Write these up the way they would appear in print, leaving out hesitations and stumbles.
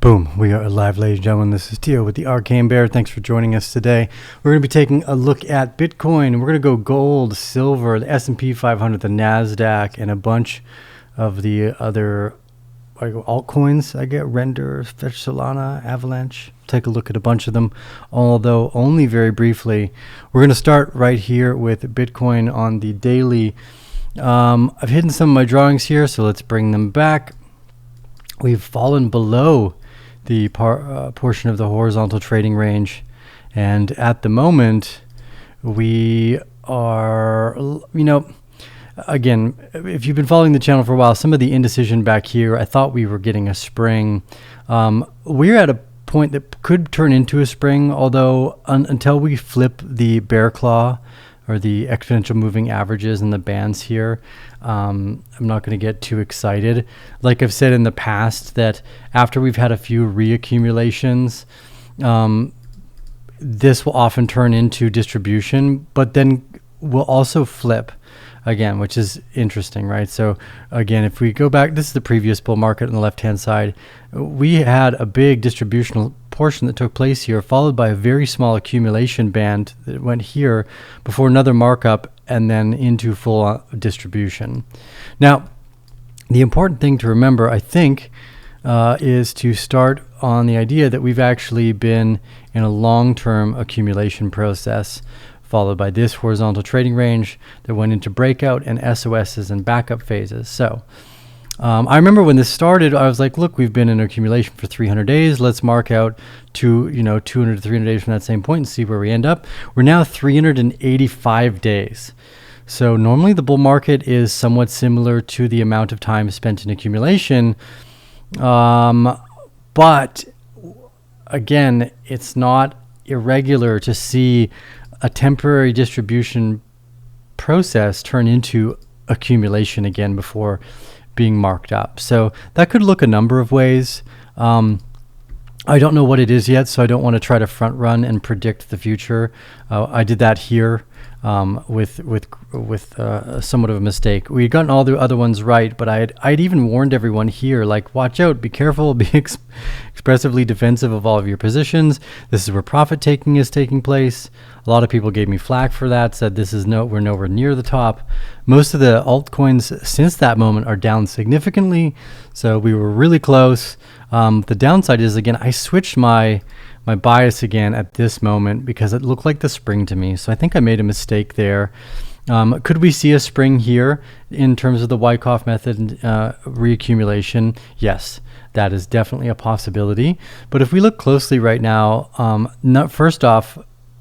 Boom, we are live, ladies and gentlemen. This is Tio with the Arcane Bear. Thanks for joining us today. We're going to be taking a look at Bitcoin. We're going to go gold, silver, the S&P 500, the NASDAQ, and a bunch of the other altcoins. I get Render, Fetch, Solana, Avalanche. Take a look at a bunch of them, although only very briefly. We're going to start right here with Bitcoin on the daily. I've hidden some of my drawings here, so let's bring them back. We've fallen below the portion of the horizontal trading range, and at the moment we are, again, if you've been following the channel for a while, some of the indecision back here, I thought we were getting a spring. We're at a point that could turn into a spring, although until we flip the bear claw or the exponential moving averages and the bands here, I'm not going to get too excited. Like I've said in the past, that after we've had a few reaccumulations, this will often turn into distribution, but then will also flip again, which is interesting, right? So again, if we go back, this is the previous bull market on the left-hand side. We had a big distributional portion that took place here, followed by a very small accumulation band that went here before another markup and then into full distribution. Now, the important thing to remember, I think, is to start on the idea that we've actually been in a long-term accumulation process, followed by this horizontal trading range that went into breakout and SOSs and backup phases. So I remember when this started, I was like, look, we've been in accumulation for 300 days. Let's mark out to 200 to 300 days from that same point and see where we end up. We're now 385 days. So normally the bull market is somewhat similar to the amount of time spent in accumulation. But again, it's not irregular to see a temporary distribution process turn into accumulation again before being marked up. So that could look a number of ways. I don't know what it is yet, so I don't want to try to front run and predict the future. I did that here with somewhat of a mistake. We had gotten all the other ones right, but I'd even warned everyone here, like, watch out, be careful, be expressively defensive of all of your positions. This is where profit taking is taking place. A lot of people gave me flack for that, said we're nowhere near the top. Most of the altcoins since that moment are down significantly, so we were really close. The downside is, again, I switched my bias again at this moment because it looked like the spring to me. So I think I made a mistake there. Could we see a spring here in terms of the Wyckoff method reaccumulation? Yes, that is definitely a possibility. But if we look closely right now, first off,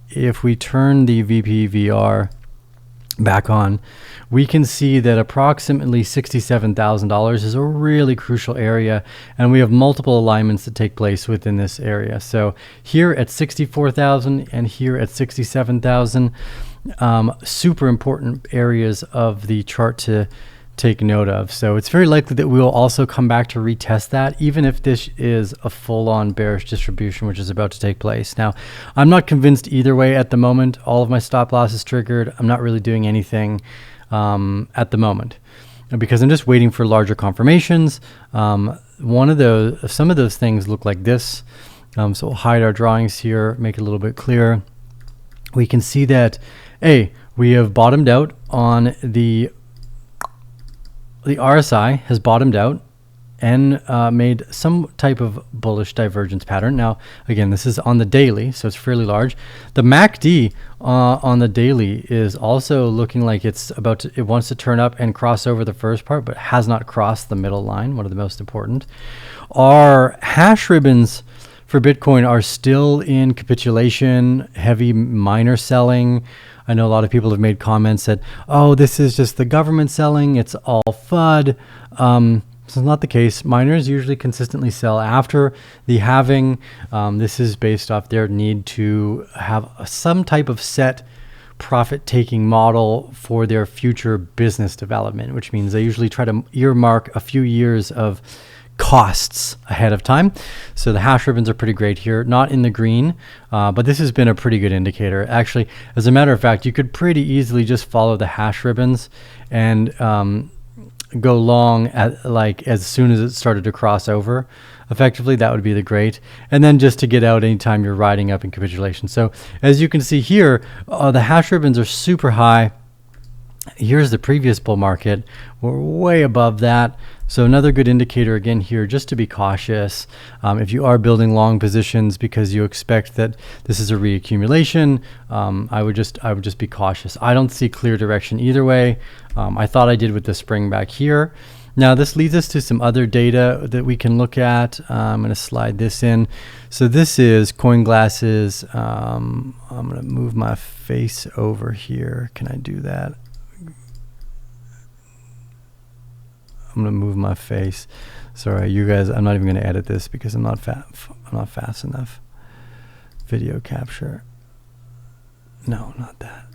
if we turn the VPVR back on, we can see that approximately $67,000 is a really crucial area, and we have multiple alignments that take place within this area. So here at 64,000 and here at 67,000, super important areas of the chart to take note of. So it's very likely that we will also come back to retest that, even if this is a full-on bearish distribution, which is about to take place. Now, I'm not convinced either way at the moment. All of my stop loss is triggered. I'm not really doing anything at the moment because I'm just waiting for larger confirmations. Some of those things look like this. So we'll hide our drawings here, make it a little bit clearer. We can see that we have bottomed out on the RSI has bottomed out and made some type of bullish divergence pattern. Now, again, this is on the daily, so it's fairly large. The MACD on the daily is also looking like it wants to turn up and cross over the first part, but has not crossed the middle line, one of the most important. Our hash ribbons for Bitcoin are still in capitulation, heavy miner selling. I know a lot of people have made comments that, oh, this is just the government selling, it's all FUD. This is not the case. Miners usually consistently sell after the halving. This is based off their need to have some type of set profit-taking model for their future business development, which means they usually try to earmark a few years of costs ahead of time. So the hash ribbons are pretty great here, not in the green, but this has been a pretty good indicator. Actually, as a matter of fact, you could pretty easily just follow the hash ribbons and go long at, like, as soon as it started to cross over. effectively, that would be the great. And then just to get out anytime you're riding up in capitulation. So as you can see here, the hash ribbons are super high. Here's the previous bull market. We're way above that. So another good indicator again here, just to be cautious. If you are building long positions because you expect that this is a reaccumulation, I would just be cautious. I don't see clear direction either way. I thought I did with the spring back here. Now this leads us to some other data that we can look at. I'm going to slide this in. So this is CoinGlass's. I'm going to move my face over here. Can I do that? I'm gonna move my face. Sorry, you guys. I'm not even gonna edit this because I'm not fast enough. Video capture. No, not that.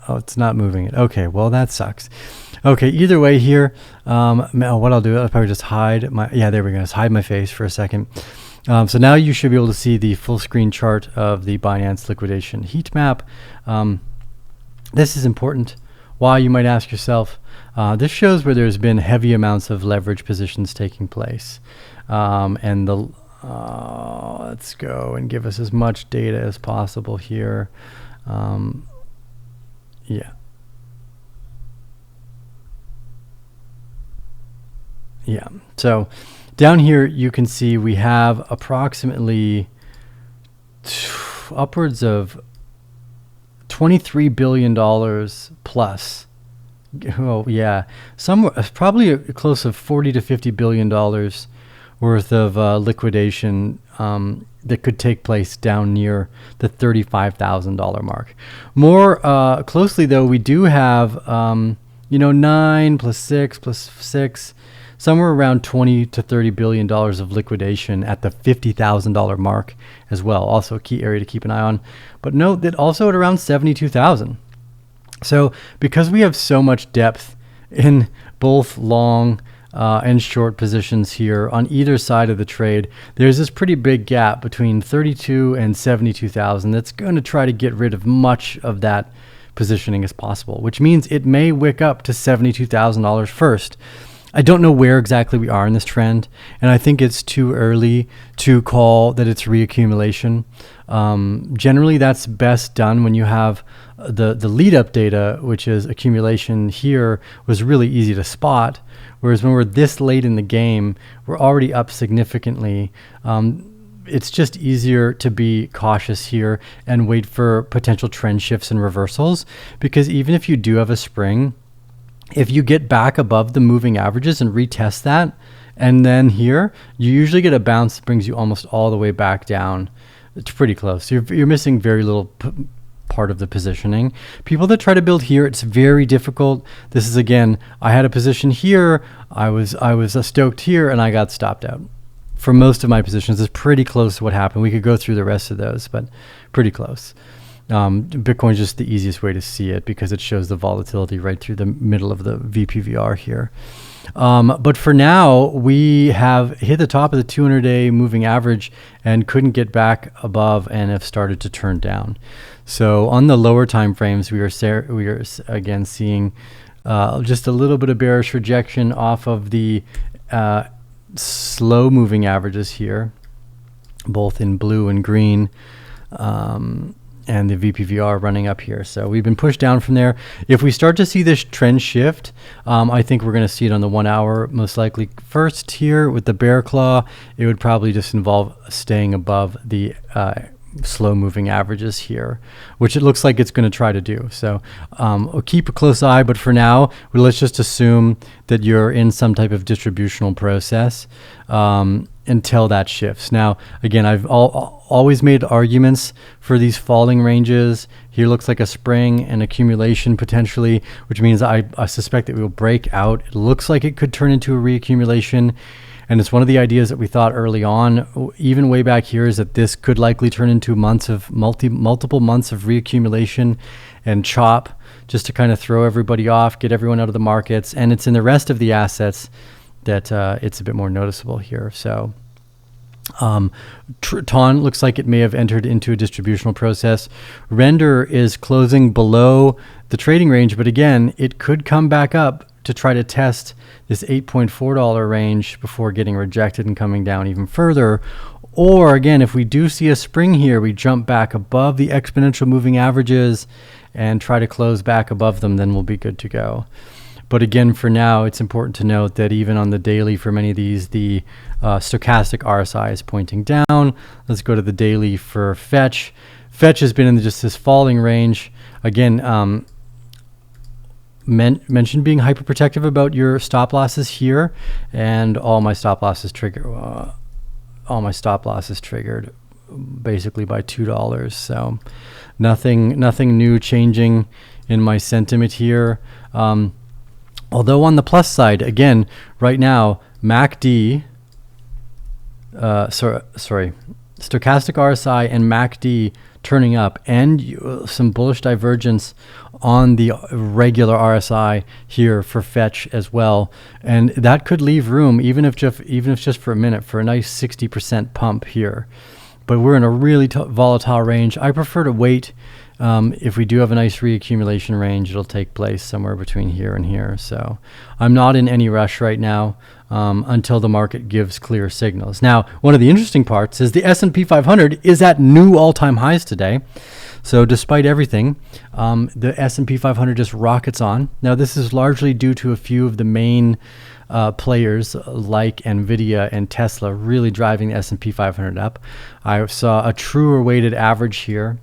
Oh, it's not moving it. Okay, well that sucks. Okay, either way here, what I'll do, I'll probably just hide my. Yeah, there we go. Just hide my face for a second. So now you should be able to see the full screen chart of the Binance liquidation heat map. This is important. Why, you might ask yourself. This shows where there's been heavy amounts of leverage positions taking place. And let's go and give us as much data as possible here. Yeah. Yeah. So down here, you can see we have approximately upwards of $23 billion plus. Oh yeah, probably close to $40 to $50 billion worth of liquidation that could take place down near the $35,000 mark. More closely though, we do have 9 plus 6 plus 6, somewhere around $20 to $30 billion of liquidation at the $50,000 mark as well. Also a key area to keep an eye on. But note that also at around 72,000. So because we have so much depth in both long and short positions here on either side of the trade, there's this pretty big gap between 32 and 72,000 that's going to try to get rid of much of that positioning as possible, which means it may wick up to $72,000 first. I don't know where exactly we are in this trend, and I think it's too early to call that it's reaccumulation. Generally, that's best done when you have the lead-up data, which is accumulation here, was really easy to spot, whereas when we're this late in the game, we're already up significantly. It's just easier to be cautious here and wait for potential trend shifts and reversals, because even if you do have a spring, if you get back above the moving averages and retest that, and then here, you usually get a bounce that brings you almost all the way back down. It's pretty close. You're missing very little part of the positioning. People that try to build here, it's very difficult. This is, again, I had a position here, I was stoked here, and I got stopped out. For most of my positions, it's pretty close to what happened. We could go through the rest of those, but pretty close. Bitcoin is just the easiest way to see it because it shows the volatility right through the middle of the VPVR here. But for now, we have hit the top of the 200-day moving average and couldn't get back above and have started to turn down. So on the lower time frames, we are again seeing just a little bit of bearish rejection off of the slow moving averages here, both in blue and green. And the VPVR running up here. So we've been pushed down from there. If we start to see this trend shift, I think we're going to see it on the 1 hour most likely first here with the bear claw. It would probably just involve staying above the slow moving averages here, which it looks like it's going to try to do. So we'll keep a close eye, but for now, let's just assume that you're in some type of distributional process until that shifts. Now, again, I've always made arguments for these falling ranges. Here looks like a spring and accumulation potentially, which means I suspect that we will break out. It looks like it could turn into a reaccumulation. And it's one of the ideas that we thought early on, even way back here, is that this could likely turn into months of multiple months of reaccumulation and chop, just to kind of throw everybody off, get everyone out of the markets. And it's in the rest of the assets that it's a bit more noticeable here. So TON looks like it may have entered into a distributional process. Render is closing below the trading range, but again, it could come back up to try to test this $8.4 range before getting rejected and coming down even further. Or again, if we do see a spring here, we jump back above the exponential moving averages and try to close back above them, then we'll be good to go. But again, for now, it's important to note that even on the daily for many of these, the stochastic RSI is pointing down. Let's go to the daily for Fetch. Fetch has been in just this falling range. Again, mentioned being hyper protective about your stop losses here, and all my stop losses triggered basically by $2. So nothing new changing in my sentiment here. Although on the plus side, again, right now, MACD, stochastic RSI and MACD turning up, and some bullish divergence on the regular RSI here for Fetch as well, and that could leave room, even if just for a minute, for a nice 60% pump here. But we're in a really volatile range. I prefer to wait. If we do have a nice reaccumulation range, it'll take place somewhere between here and here. So I'm not in any rush right now until the market gives clear signals. Now, one of the interesting parts is the S&P 500 is at new all-time highs today. So despite everything, the S&P 500 just rockets on. Now, this is largely due to a few of the main players like Nvidia and Tesla really driving the S&P 500 up. I saw a truer weighted average here.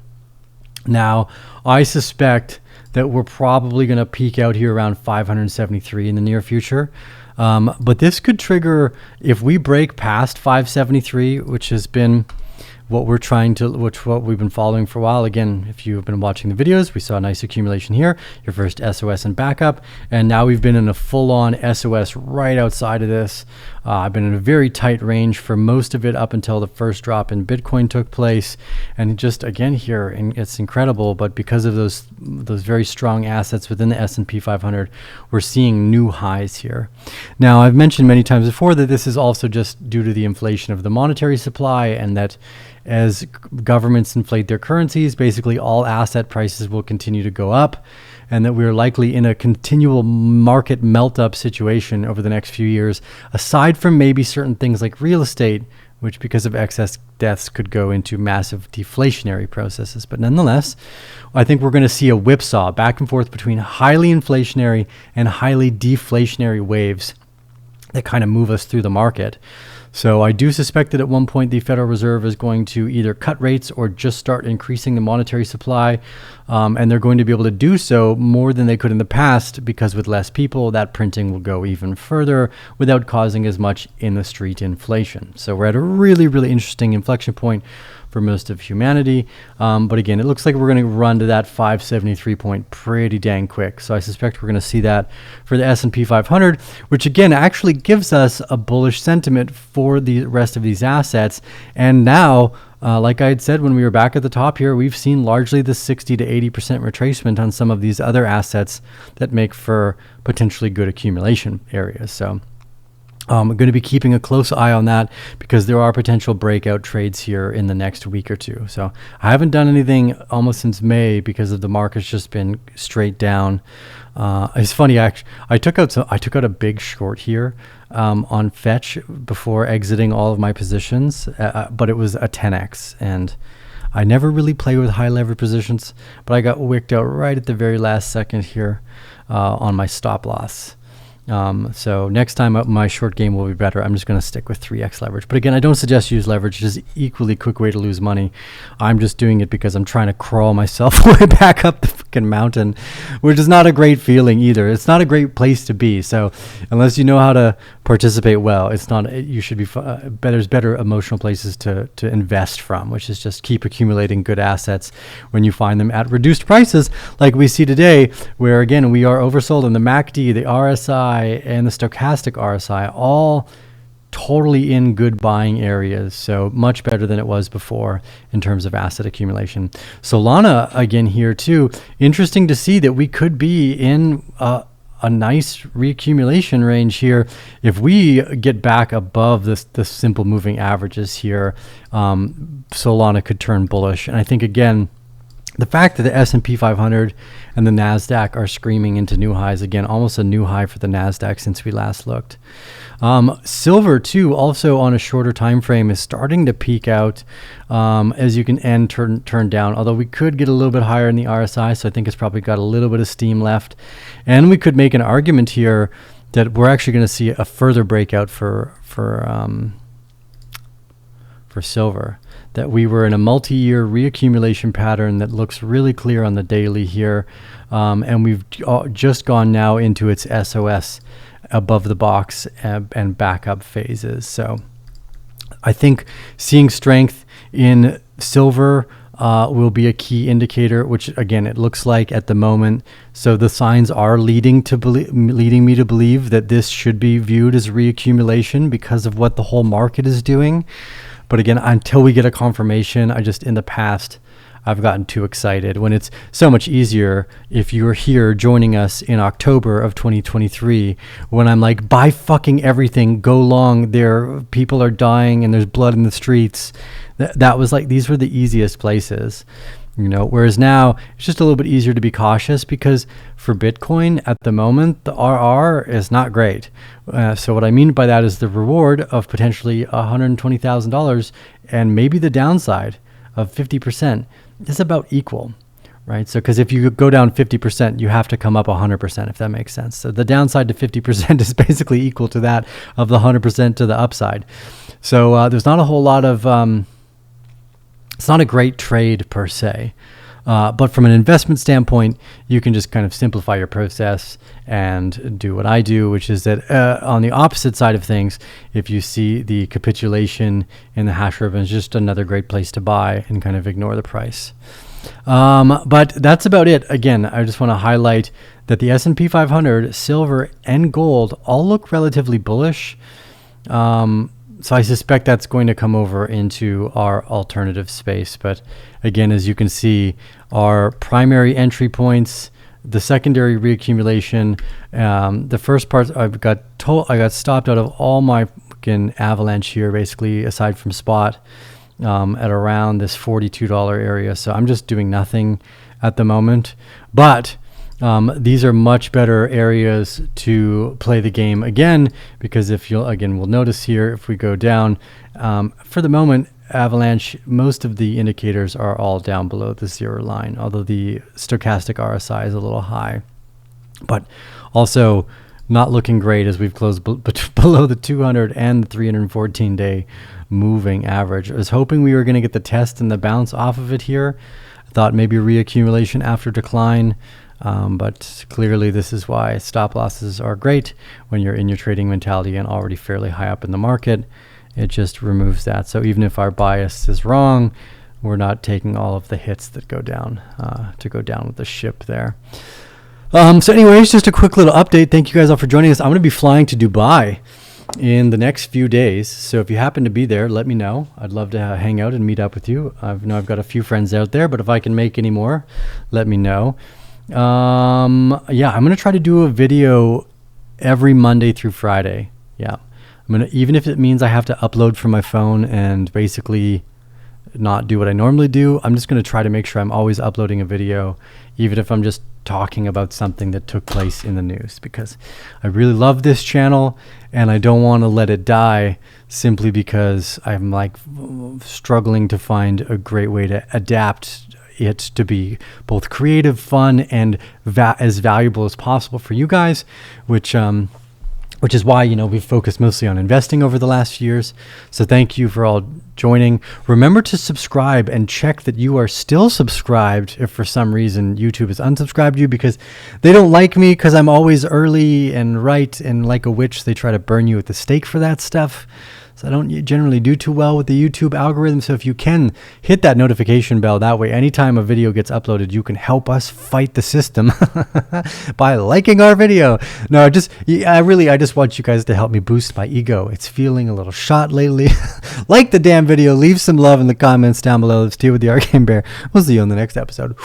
Now, I suspect that we're probably going to peak out here around 573 in the near future. But this could trigger, if we break past 573, which has been what we've been following for a while. Again, if you have been watching the videos, we saw a nice accumulation here, your first SOS and backup, and now we've been in a full-on SOS right outside of this. I've been in a very tight range for most of it up until the first drop in Bitcoin took place, and just again here, and it's incredible, but because of those very strong assets within the S&P 500, we're seeing new highs here. Now, I've mentioned many times before that this is also just due to the inflation of the monetary supply, and that as governments inflate their currencies, basically all asset prices will continue to go up, and that we're likely in a continual market melt-up situation over the next few years, aside from maybe certain things like real estate, which because of excess deaths could go into massive deflationary processes. But nonetheless, I think we're going to see a whipsaw back and forth between highly inflationary and highly deflationary waves that kind of move us through the market. So I do suspect that at one point the Federal Reserve is going to either cut rates or just start increasing the monetary supply. And they're going to be able to do so more than they could in the past, because with less people, that printing will go even further without causing as much in the street inflation. So we're at a really, really interesting inflection point for most of humanity. But again, it looks like we're going to run to that 573 point pretty dang quick. So I suspect we're going to see that for the S&P 500, which again actually gives us a bullish sentiment for the rest of these assets. And now, like I had said when we were back at the top here, we've seen largely the 60 to 80% retracement on some of these other assets that make for potentially good accumulation areas. So I'm going to be keeping a close eye on that, because there are potential breakout trades here in the next week or two. So I haven't done anything almost since May because of the market's just been straight down. It's funny, actually, I took out a big short here on Fetch before exiting all of my positions, but it was a 10x, and I never really play with high leverage positions, but I got wicked out right at the very last second here on my stop loss. So next time my short game will be better. I'm just going to stick with 3x leverage. But again, I don't suggest use leverage. It is equally quick way to lose money. I'm just doing it because I'm trying to crawl myself way back up the fucking mountain, which is not a great feeling either. It's not a great place to be. So unless you know how to participate well, it's not. You should be. There's better emotional places to invest from, which is just keep accumulating good assets when you find them at reduced prices, like we see today, where again we are oversold in the MACD, the RSI, and the stochastic RSI, all totally in good buying areas. So much better than it was before in terms of asset accumulation. Solana again here too. Interesting to see that we could be in a nice reaccumulation range here. If we get back above the simple moving averages here, Solana could turn bullish. And I think again, the fact that the S&P 500 and the NASDAQ are screaming into new highs again, almost a new high for the NASDAQ since we last looked. Silver too, also on a shorter time frame, is starting to peak out as you can turn down, although we could get a little bit higher in the RSI, so I think it's probably got a little bit of steam left. And we could make an argument here that we're actually going to see a further breakout for silver, that we were in a multi-year reaccumulation pattern that looks really clear on the daily here, and we've just gone now into its SOS above the box and backup phases. So I think seeing strength in silver will be a key indicator, which again it looks like at the moment. So the signs are leading me to believe that this should be viewed as reaccumulation because of what the whole market is doing. But again, until we get a confirmation, in the past, I've gotten too excited when it's so much easier if you're here joining us in October of 2023, when I'm like, buy fucking everything, go long, people are dying and there's blood in the streets. That was like, these were the easiest places, whereas now it's just a little bit easier to be cautious because for Bitcoin at the moment, the RR is not great. So what I mean by that is the reward of potentially $120,000 and maybe the downside of 50% is about equal, right? So because if you go down 50%, you have to come up 100%, if that makes sense. So the downside to 50% is basically equal to that of the 100% to the upside. So there's not a whole lot of, it's not a great trade per se. But from an investment standpoint, you can just kind of simplify your process and do what I do, which is that on the opposite side of things, if you see the capitulation in the hash ribbon, it's just another great place to buy and kind of ignore the price. But that's about it. Again, I just want to highlight that the S&P 500, silver, and gold all look relatively bullish. So I suspect that's going to come over into our alternative space. But again, as you can see, our primary entry points, the secondary reaccumulation, the first part I got stopped out of all my fucking avalanche here, basically, aside from spot, at around this $42 area. So I'm just doing nothing at the moment. But these are much better areas to play the game again, because we'll notice here, if we go down, for the moment, avalanche, most of the indicators are all down below the zero line, although the stochastic RSI is a little high, but also not looking great as we've closed below the 200 and the 314 day moving average. I was hoping we were going to get the test and the bounce off of it here. I thought maybe reaccumulation after decline. But clearly this is why stop losses are great when you're in your trading mentality and already fairly high up in the market. It just removes that. So even if our bias is wrong, we're not taking all of the hits that go down with the ship there. So anyways, just a quick little update. Thank you guys all for joining us. I'm going to be flying to Dubai in the next few days. So if you happen to be there, let me know. I'd love to hang out and meet up with you. I know I've got a few friends out there, but if I can make any more, let me know. I'm going to try to do a video every Monday through Friday. Yeah. Even if it means I have to upload from my phone and basically not do what I normally do, I'm just going to try to make sure I'm always uploading a video, even if I'm just talking about something that took place in the news, because I really love this channel and I don't want to let it die simply because I'm like struggling to find a great way to adapt it to be both creative, fun, and as valuable as possible for you guys, which is why, we've focused mostly on investing over the last few years. So thank you for all joining. Remember to subscribe and check that you are still subscribed if for some reason YouTube has unsubscribed you, because they don't like me because I'm always early and right, and like a witch, they try to burn you at the stake for that stuff. So I don't generally do too well with the YouTube algorithm. So if you can hit that notification bell, that way anytime a video gets uploaded, you can help us fight the system by liking our video. No, I just want you guys to help me boost my ego. It's feeling a little shot lately. Like the damn video. Leave some love in the comments down below. Let's deal with the Arcane Bear. We'll see you on the next episode.